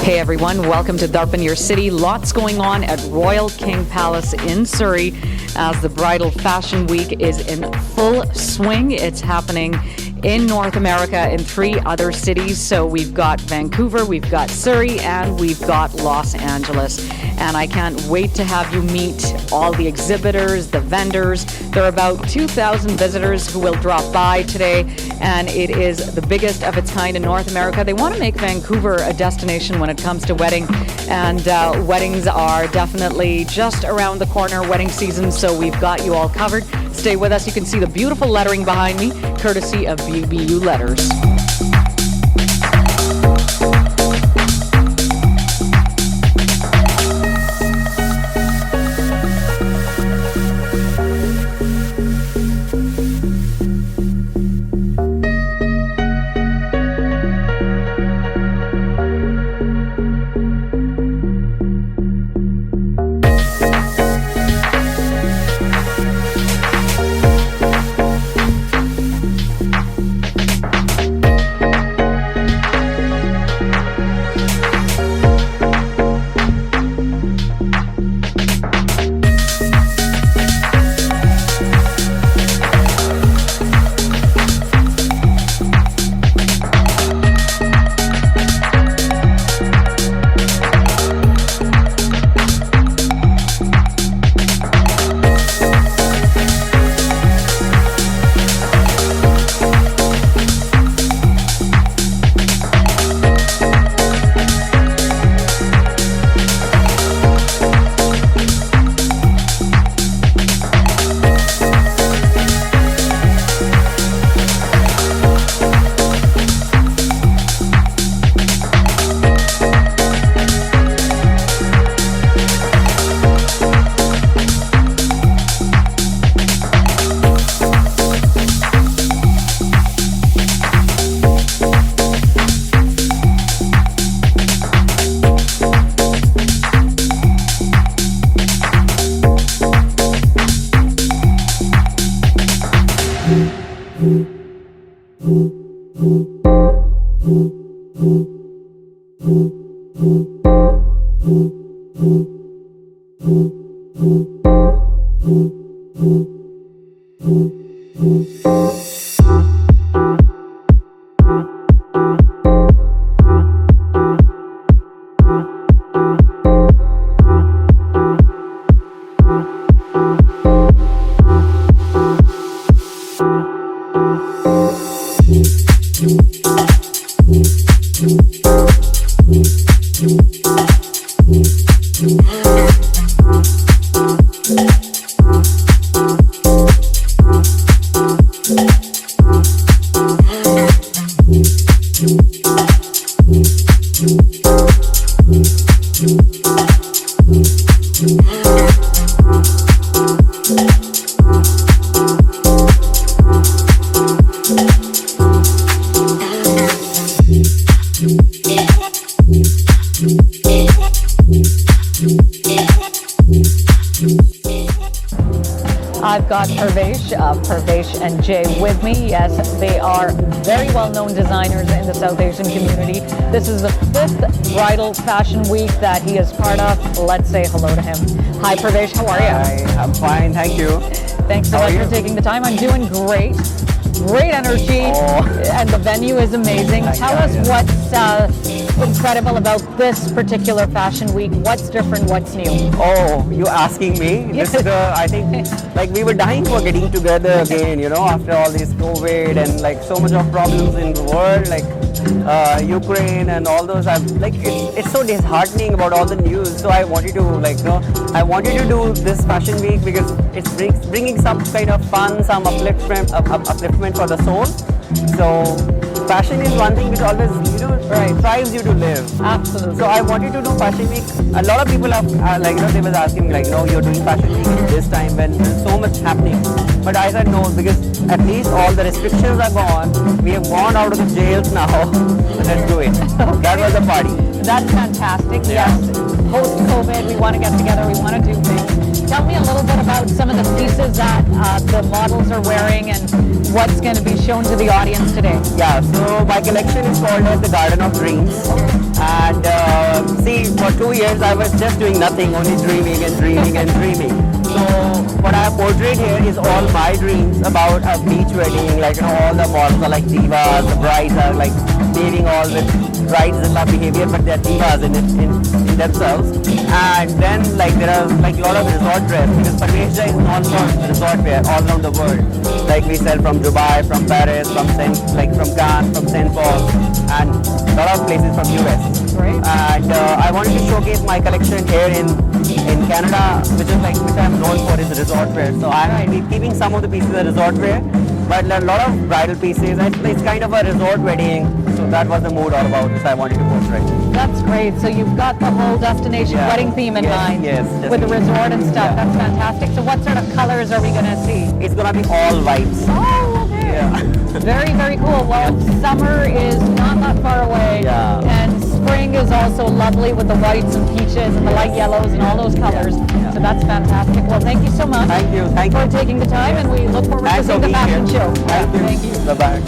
Hey everyone, welcome to Darpan Your City. Lots going on at Royal King Palace in Surrey as the Bridal Fashion Week is in full swing. It's happening in North America in 3 other cities. So we've got Vancouver, we've got Surrey, and we've got Los Angeles. And I can't wait to have you meet all the exhibitors, the vendors. There are about 2,000 visitors who will drop by today, and it is the biggest of its kind in North America. They want to make Vancouver a destination when it comes to wedding, and weddings are definitely just around the corner, wedding season, so we've got you all covered. Stay with us. You can see the beautiful lettering behind me, courtesy of BBU Letters. I've got Parvesh and Jai with me. Yes, they are very well-known designers in the South Asian community. This is the 5th Bridal Fashion Week that he is part of. Let's say hello to him. Hi Parvesh, how are you? Hi, I'm fine, thank you. Thanks so much for taking the time. I'm doing great. Great energy, and the venue is amazing. Tell us what's incredible about this particular fashion week. What's different? What's new? Oh, you asking me? This is I think, like we were dying for getting together again, you know, after all this COVID and like so much of problems in the world, like Ukraine and all those. It's so disheartening about all the news. So I wanted to I wanted to do this fashion week because it's bringing some kind of fun, some upliftment for the soul. So fashion is one thing which always, drives you to live. Absolutely. So I wanted to do fashion week. A lot of people have, they were asking you're doing fashion week this time when there's so much happening. But I said no, because at least all the restrictions are gone. We have gone out of the jails now. So let's do it. Okay. That was the party. That's fantastic. Yeah. Yes. Post-COVID, we want to get together. We want to do things. tell me a little bit about some of the pieces that the models are wearing and what's going to be shown to the audience today. Yeah, so my collection is called as the Garden of Dreams. And see, for 2 years I was just doing nothing, only dreaming and dreaming and dreaming. So what I have portrayed here is all my dreams about a beach wedding. Like, you know, all the models are like divas, the brides are like behaving all with bridezilla behavior, but they're divas in themselves. And then like there are like a lot of resort dress, because Parvesh is known for resort wear all around the world. Like we sell from Dubai, from Paris, from Cannes, from St. Paul, and a lot of places from US. Great. And I wanted to showcase my collection here in Canada, which I'm known for is resort wear. So I'm keeping some of the pieces of resort wear, but a lot of bridal pieces. It's kind of a resort wedding, so that was the mood all about which I wanted to portray. That's great. So you've got the whole destination wedding theme in mind, yes, with the resort and stuff. That's fantastic. So what sort of colors are we going to see? It's going to be all whites. Oh, okay. Yeah. Very, very cool. Well, summer is not that far away, and spring is also lovely with the whites and peaches and the light yellows and all those colors. So that's fantastic. Well, thank you so much. Thank you. Thank for you. taking the time, and we look forward to seeing the fashion show. Thank you. Bye-bye.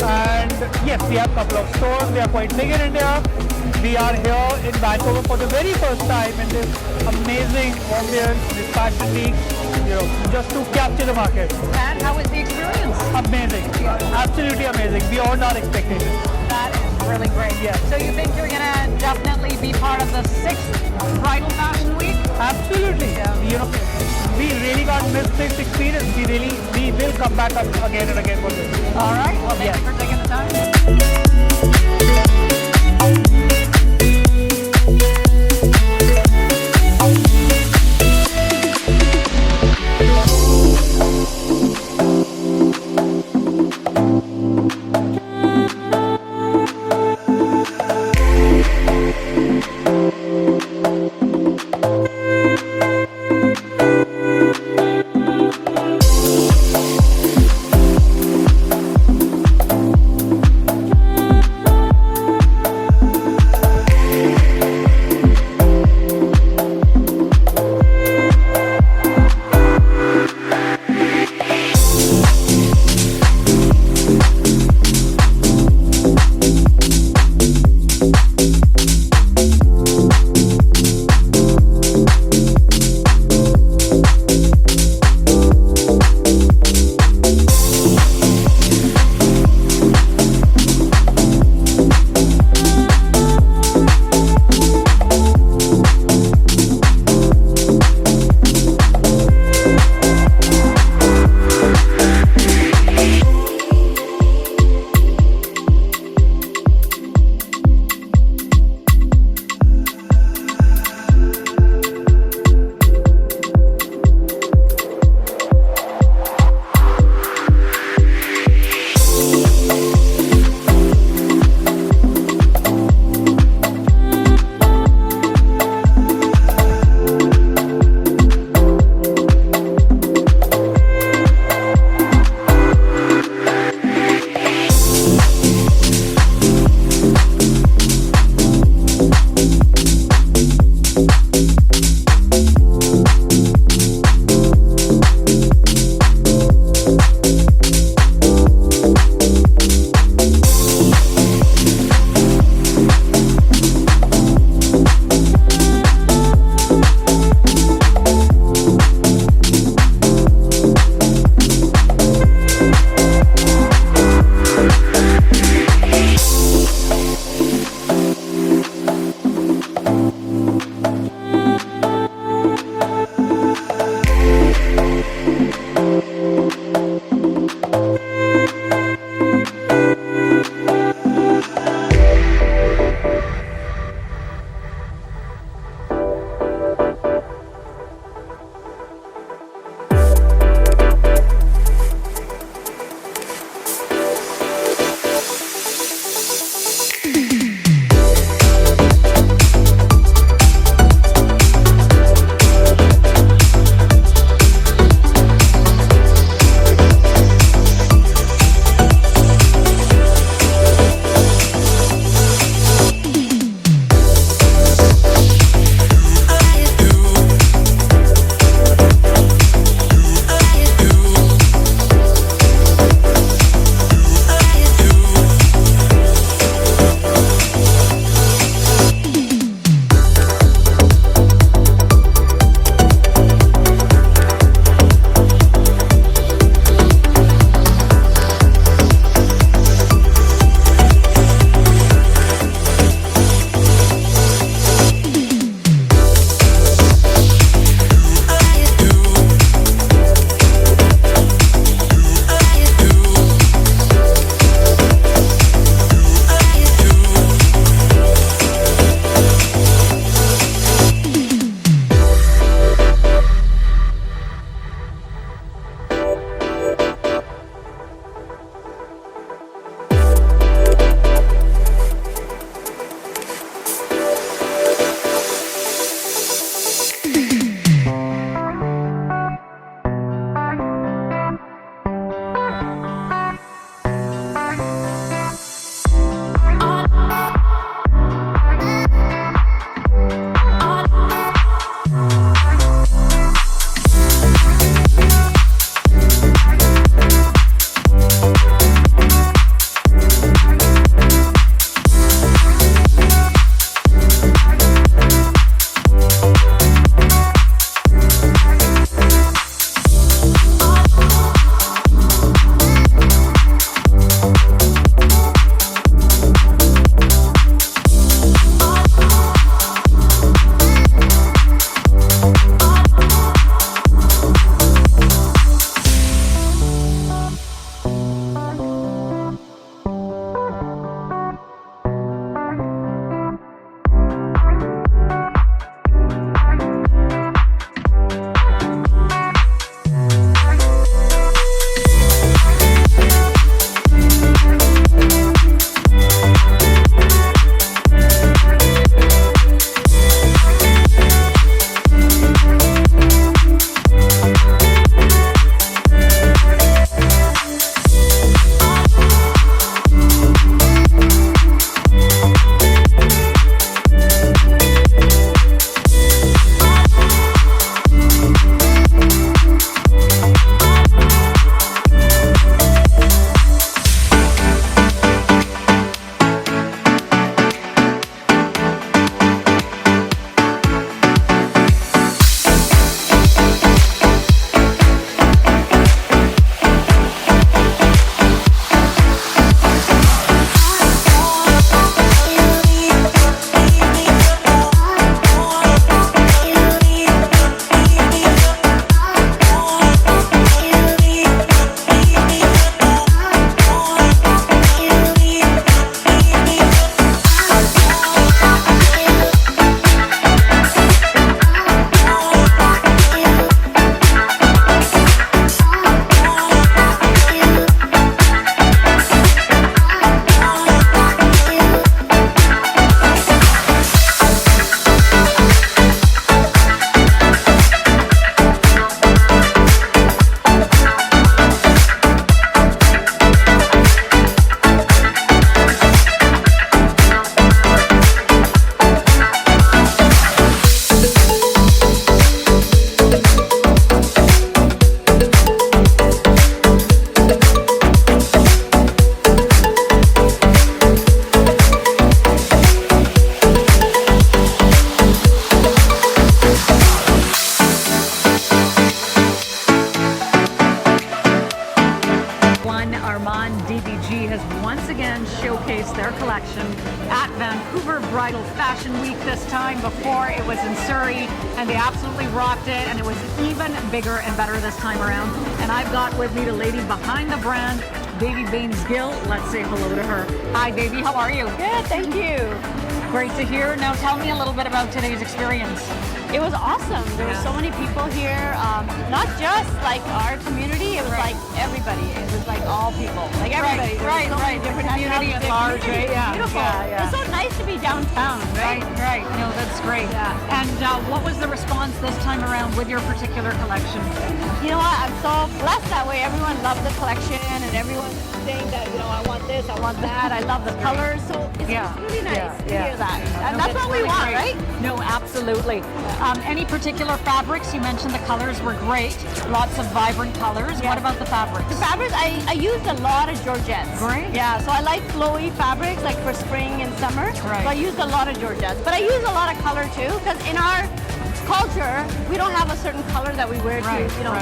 And yes, we have a couple of stores. We are quite big in India. We are here in Vancouver for the very first time in this amazing ambience, this fashion week, just to capture the market. And how was the experience? Amazing. Absolutely amazing. Beyond our expectations. That is really great. Yes. So you think you're going to definitely be part of the 6th Bridal Fashion Week? Absolutely. We really got missed this experience. We will come back up again and again for this. All right. Well, thank you for taking the time. Fashion Week this time. Before it was in Surrey, and they absolutely rocked it, and it was even bigger and better this time around. And I've got with me the lady behind the brand, Baby Baines Gill. Let's say hello to her. Hi, baby. How are you? Good, thank you. Great to hear. Now tell me a little bit about today's experience. It was awesome. There were so many people here, not just like our community, it was like everybody. It was like all people, like everybody. There were so many different Community at large, right? Yeah. Beautiful. Yeah. It's so nice to be downtown, right? Right. No, that's great. Yeah. And what was the response this time around with your particular collection? You know what? I'm so blessed that way. Everyone loved the collection and everyone saying that, you know, I want this, I want that, I love the colors. So it's really nice to hear that. And that's what we really want, great. right? No, absolutely. Any particular fabrics? You mentioned the colors were great. Lots of vibrant colors. Yeah. What about the fabrics? The fabrics, I used a lot of georgettes. Great. Yeah, so I like flowy fabrics like for spring and summer. Right. So I used a lot of georgettes. But I use a lot of color too, because in our culture, we don't have a certain color that we wear to,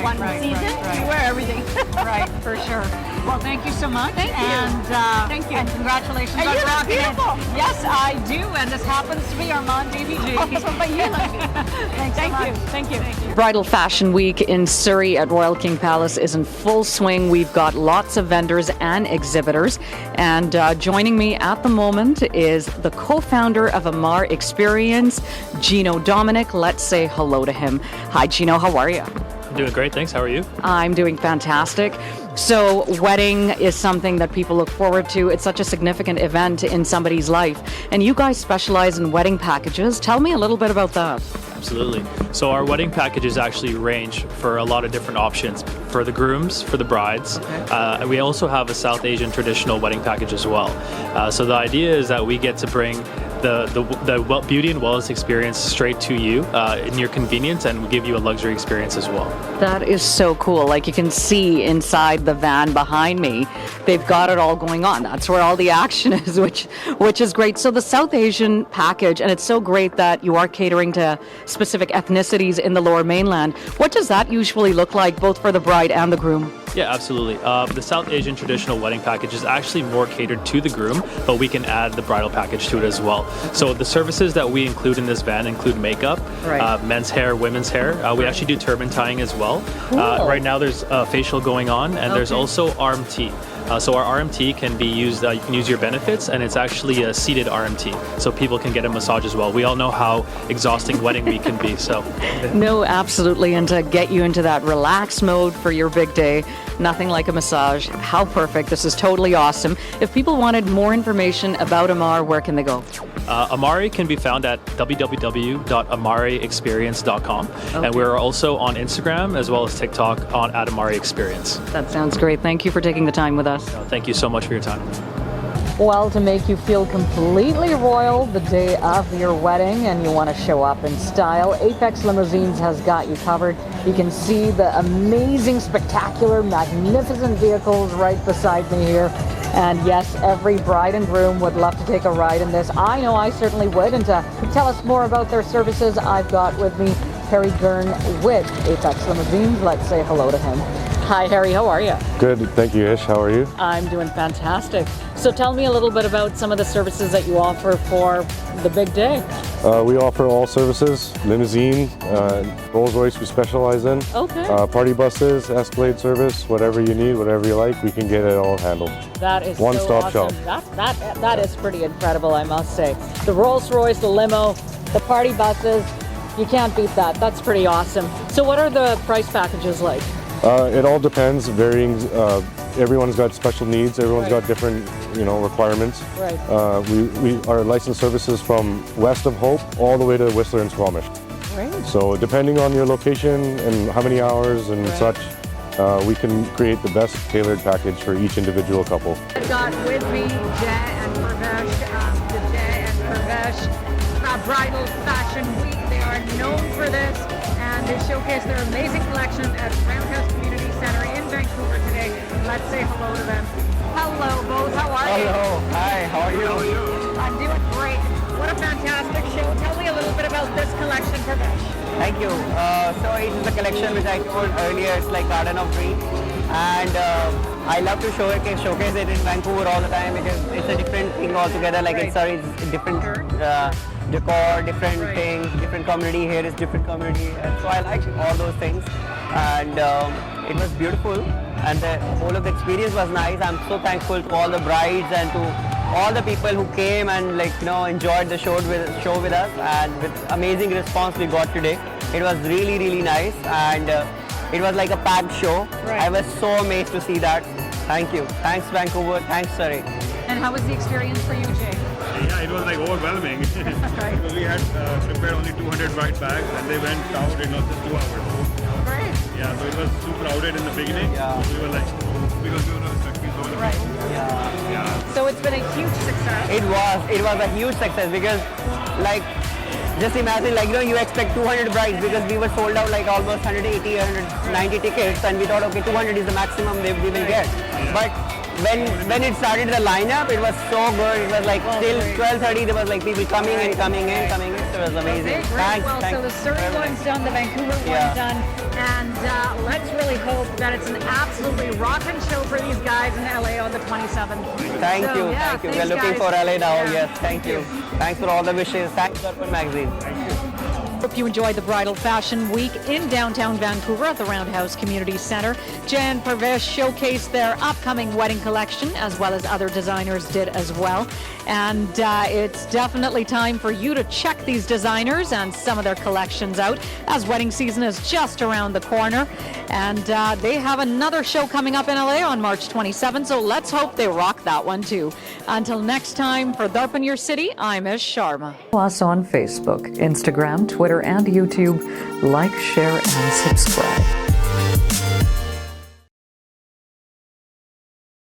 one season. We wear everything. Right, for sure. Well, thank you so much. Thank you. And Thank you. And congratulations And on you look rocking it. beautiful. Yes, I do. And this happens to be Armand DVG. But you look good. Thank you. Bridal Fashion Week in Surrey at Royal King Palace is in full swing. We've got lots of vendors and exhibitors. And joining me at the moment is the co-founder of Amar Experience, Gino Dominic. Let's say hello to him. Hi, Gino. How are you? I'm doing great, thanks. How are you? I'm doing fantastic. So wedding is something that people look forward to. It's such a significant event in somebody's life. And you guys specialize in wedding packages. Tell me a little bit about that. Absolutely. So our wedding packages actually range for a lot of different options for the grooms, for the brides. And we also have a South Asian traditional wedding package as well. So the idea is that we get to bring the beauty and wellness experience straight to you in your convenience, and we give you a luxury experience as well. That is so cool. Like you can see inside the van behind me, they've got it all going on. That's where all the action is, which is great. So the South Asian package, and it's so great that you are catering to specific ethnicities in the Lower Mainland. What does that usually look like, both for the bride and the groom? Yeah, absolutely. The South Asian traditional wedding package is actually more catered to the groom, but we can add the bridal package to it as well. So the services that we include in this van include makeup, men's hair, women's hair. We actually do turban tying as well. Cool. Right now there's a facial going on, and there's also RMT. So our RMT can be used, you can use your benefits, and it's actually a seated RMT, so people can get a massage as well. We all know how exhausting wedding week can be, so. No, absolutely. And to get you into that relaxed mode for your big day, nothing like a massage. How perfect. This is totally awesome. If people wanted more information about Amar, where can they go? Amari can be found at www.amariexperience.com. And we're also on Instagram as well as TikTok at Amari Experience. That sounds great. Thank you for taking the time with us. Thank you so much for your time. Well, to make you feel completely royal the day of your wedding and you want to show up in style, Apex Limousines has got you covered. You can see the amazing, spectacular, magnificent vehicles right beside me here. And yes, every bride and groom would love to take a ride in this. I know I certainly would. And to tell us more about their services, I've got with me Harry Gurn with Apex Limousines. Let's say hello to him. Hi, Harry. How are you? Good. Thank you, Ish. How are you? I'm doing fantastic. So tell me a little bit about some of the services that you offer for the big day. We offer all services, limousine, Rolls Royce we specialize in, Okay. party buses, Escalade service, whatever you need, whatever you like, we can get it all handled. That is One-stop so awesome. That is pretty incredible, I must say. The Rolls Royce, the limo, the party buses, you can't beat that. That's pretty awesome. So what are the price packages like? It all depends, varying, everyone's got special needs, everyone's got different, requirements. Right. We our licensed services from west of Hope all the way to Whistler and Squamish. Great. So depending on your location and how many hours and such, we can create the best tailored package for each individual couple. I've got with me Jai and Parvesh, the Jai and Parvesh Bridal Fashion Week. They are known for this, and they showcase their amazing collection at Roundhouse Community Center in Vancouver today. Let's say hello to them. Hello, both. How are you? Hello. Hi. How are you? I'm doing great. What a fantastic show. Tell me a little bit about this collection, Parvesh. Thank you. So it is a collection which I told earlier. It's like Garden of Dreams, and I love to showcase it in Vancouver all the time because it's a different thing altogether. Like in Surrey, it's different decor, different things, different community. Here is different community, and so I like all those things. And it was beautiful, and the whole of the experience was nice. I'm so thankful to all the brides and to all the people who came and enjoyed the show with us, and with amazing response we got today. It was really nice, and it was like a packed show. Right. I was so amazed to see that. Thank you. Thanks Vancouver. Thanks Surrey. And how was the experience for you, Jay? Yeah, it was like overwhelming. Right. Because we had prepared only 200 bride bags and they went out in just 2 hours. Great. Yeah, so it was too crowded in the beginning. Yeah. So we were like, because we were not expecting so many Right. people. Yeah. So it's been a huge success. It was a huge success because just imagine you expect 200 brides because we were sold out like almost 180, 190 tickets, and we thought okay 200 is the maximum we will get. But when it started the lineup, it was so good. It was like till 12:30 there was like people coming in. So it was amazing. Okay, great. Thanks. So the Surrey one's done, the Vancouver Yeah. one's done, and let's really hope that it's an absolutely rockin' show for these guys in LA on the 27th. Thank So, you. yeah, Thank you. thanks, We're looking guys. for LA now. Yeah. Yes. Thank you. Thanks for all the wishes. Thanks Darpan Magazine. Hope you enjoyed the Bridal Fashion Week in downtown Vancouver at the Roundhouse Community Centre. Jai and Parvesh showcased their upcoming wedding collection, as well as other designers did as well. And it's definitely time for you to check these designers and some of their collections out, as wedding season is just around the corner. And they have another show coming up in LA on March 27th, so let's hope they rock that one too. Until next time, for Darpan Your City, I'm Ish Sharma. Follow us on Facebook, Instagram, Twitter, and YouTube. Like, share, and subscribe.